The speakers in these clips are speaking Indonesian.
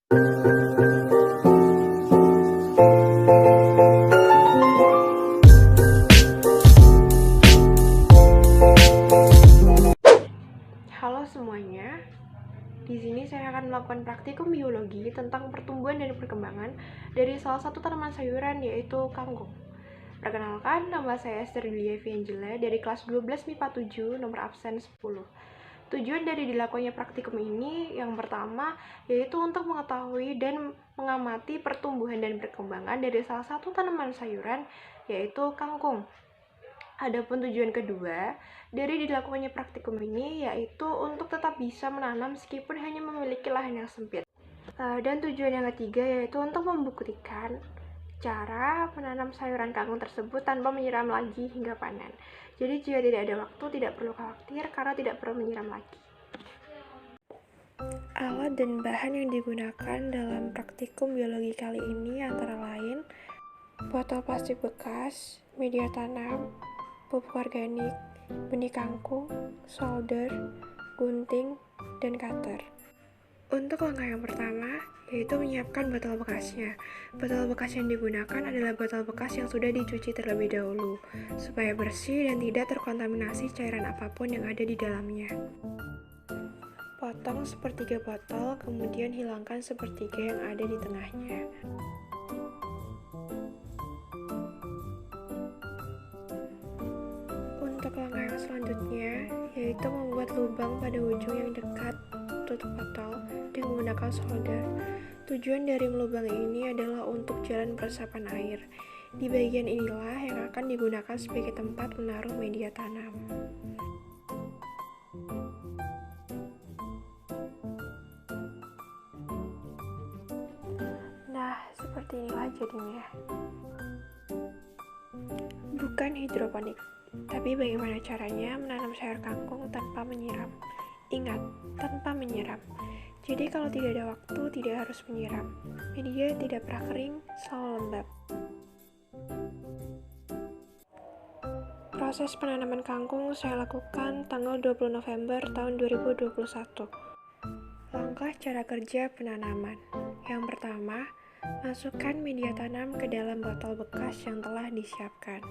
Halo semuanya, di sini saya akan melakukan praktikum biologi tentang pertumbuhan dan perkembangan dari salah satu tanaman sayuran yaitu kangkung. Perkenalkan, nama saya Esther Yulia Angela dari kelas 12 MIPA 7, nomor absen 10. Tujuan dari dilakukannya praktikum ini yang pertama yaitu untuk mengetahui dan mengamati pertumbuhan dan perkembangan dari salah satu tanaman sayuran yaitu kangkung. Adapun tujuan kedua dari dilakukannya praktikum ini yaitu untuk tetap bisa menanam meskipun hanya memiliki lahan yang sempit. Dan tujuan yang ketiga yaitu untuk membuktikan cara menanam sayuran kangkung tersebut tanpa menyiram lagi hingga panen. Jadi jika tidak ada waktu, tidak perlu khawatir karena tidak perlu menyiram lagi. Alat dan bahan yang digunakan dalam praktikum biologi kali ini antara lain botol plastik bekas, media tanam, pupuk organik, benih kangkung, solder, gunting, dan cutter. Untuk langkah yang pertama, yaitu menyiapkan botol bekasnya. Botol bekas yang digunakan adalah botol bekas yang sudah dicuci terlebih dahulu, supaya bersih dan tidak terkontaminasi cairan apapun yang ada di dalamnya. Potong sepertiga botol, kemudian hilangkan sepertiga yang ada di tengahnya. Untuk langkah yang selanjutnya, yaitu membuat lubang pada ujung yang dekat tutup botol dengan menggunakan solder. Tujuan dari lubang ini adalah untuk jalan peresapan air. Di bagian inilah yang akan digunakan sebagai tempat menaruh media tanam. Nah, seperti inilah jadinya. Bukan hidroponik, tapi bagaimana caranya menanam sayur kangkung tanpa menyiram. Ingat, tanpa menyiram. Jadi kalau tidak ada waktu, tidak harus menyiram. Media tidak pernah kering, selalu lembab. Proses penanaman kangkung saya lakukan tanggal 20 November tahun 2021. Langkah cara kerja penanaman. Yang pertama, masukkan media tanam ke dalam botol bekas yang telah disiapkan.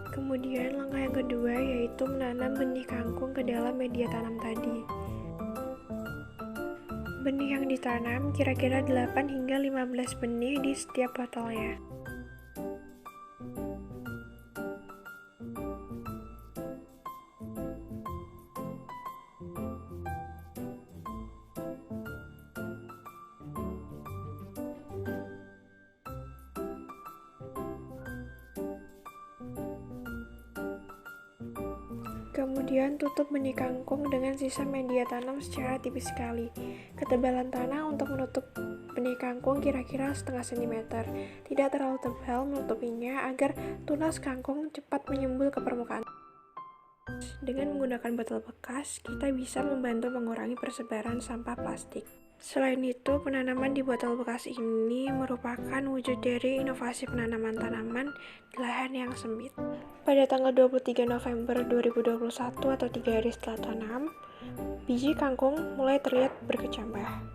Kemudian langkah yang kedua yaitu menanam benih kangkung ke dalam media tanam tadi. Benih yang ditanam kira-kira 8 hingga 15 benih di setiap botolnya. Kemudian tutup benih kangkung dengan sisa media tanam secara tipis sekali. Ketebalan tanah untuk menutup benih kangkung kira-kira setengah sentimeter. Tidak terlalu tebal menutupinya agar tunas kangkung cepat menyembul ke permukaan. Dengan menggunakan botol bekas, kita bisa membantu mengurangi persebaran sampah plastik. Selain itu, penanaman di botol bekas ini merupakan wujud dari inovasi penanaman tanaman di lahan yang sempit. Pada tanggal 23 November 2021 atau 3 hari setelah tanam, biji kangkung mulai terlihat berkecambah.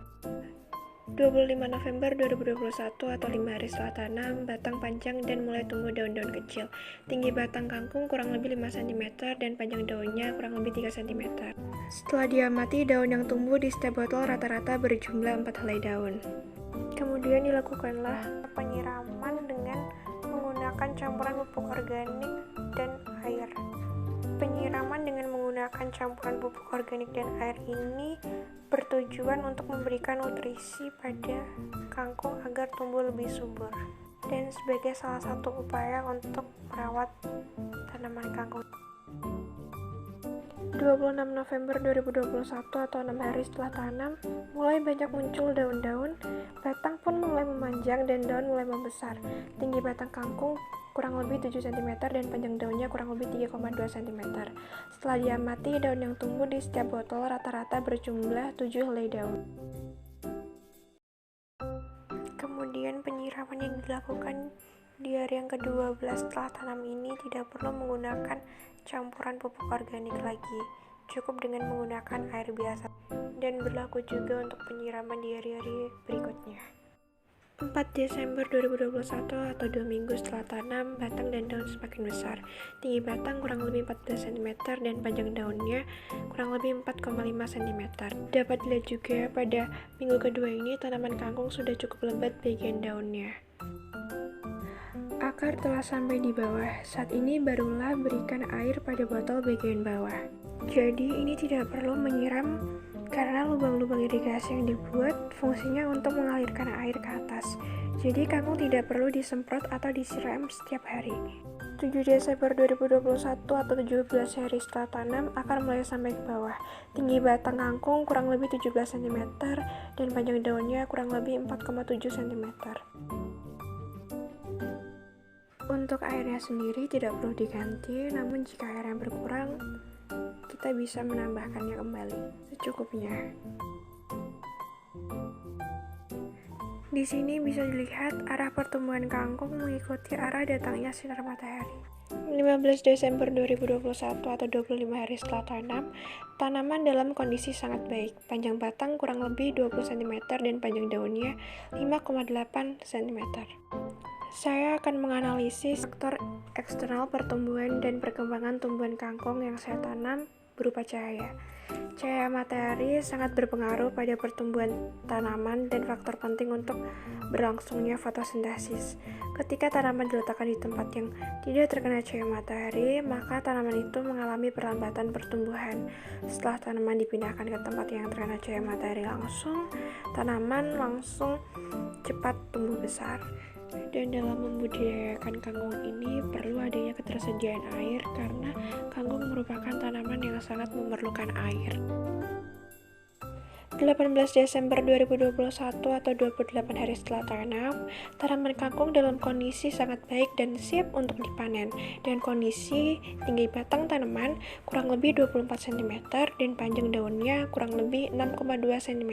25 November 2021 atau 5 hari setelah tanam, batang panjang dan mulai tumbuh daun-daun kecil. Tinggi batang kangkung kurang lebih 5 cm dan panjang daunnya kurang lebih 3 cm. Setelah diamati, daun yang tumbuh di setiap botol rata-rata berjumlah 4 helai daun. Kemudian dilakukanlah penyiraman dengan menggunakan campuran pupuk organik dan air. Penyiraman dengan menggunakan campuran pupuk organik dan air ini bertujuan untuk memberikan nutrisi pada kangkung agar tumbuh lebih subur dan sebagai salah satu upaya untuk merawat tanaman kangkung. 26 November 2021 atau 6 hari setelah tanam, mulai banyak muncul daun-daun, batang pun mulai memanjang dan daun mulai membesar. Tinggi batang kangkung kurang lebih 7 cm dan panjang daunnya kurang lebih 3,2 cm. Setelah diamati, daun yang tumbuh di setiap botol rata-rata berjumlah 7 helai daun. Kemudian penyiraman yang dilakukan di hari yang ke-12 setelah tanam ini tidak perlu menggunakan campuran pupuk organik lagi, cukup dengan menggunakan air biasa, dan berlaku juga untuk penyiraman di hari-hari berikutnya. 4 Desember 2021 atau 2 minggu setelah tanam, batang dan daun semakin besar. Tinggi batang kurang lebih 14 cm dan panjang daunnya kurang lebih 4,5 cm. Dapat dilihat juga pada minggu kedua ini tanaman kangkung sudah cukup lebat bagian daunnya. Akar telah sampai di bawah. Saat ini barulah berikan air pada botol bagian bawah. Jadi ini tidak perlu menyiram karena lubang-lubang irigasi yang dibuat fungsinya untuk mengalirkan air ke atas. Jadi kangkung tidak perlu disemprot atau disiram setiap hari. 7 Desember 2021 atau 17 hari setelah tanam, akar mulai sampai ke bawah. Tinggi batang kangkung kurang lebih 17 cm dan panjang daunnya kurang lebih 4,7 cm. Untuk airnya sendiri tidak perlu diganti, namun jika airnya berkurang, kita bisa menambahkannya kembali secukupnya. Di sini bisa dilihat arah pertumbuhan kangkung mengikuti arah datangnya sinar matahari. 15 Desember 2021 atau 25 hari setelah tanam, tanaman dalam kondisi sangat baik. Panjang batang kurang lebih 20 cm dan panjang daunnya 5,8 cm. Saya akan menganalisis faktor eksternal pertumbuhan dan perkembangan tumbuhan kangkung yang saya tanam berupa cahaya. Cahaya matahari sangat berpengaruh pada pertumbuhan tanaman dan faktor penting untuk berlangsungnya fotosintesis. Ketika tanaman diletakkan di tempat yang tidak terkena cahaya matahari, maka tanaman itu mengalami perlambatan pertumbuhan. Setelah tanaman dipindahkan ke tempat yang terkena cahaya matahari langsung, tanaman langsung cepat tumbuh besar. Dan dalam membudidayakan kangkung ini perlu adanya ketersediaan air karena kangkung merupakan tanaman yang sangat memerlukan air. 18 Desember 2021 atau 28 hari setelah tanam, tanaman kangkung dalam kondisi sangat baik dan siap untuk dipanen. Dengan kondisi tinggi batang tanaman kurang lebih 24 cm dan panjang daunnya kurang lebih 6,2 cm.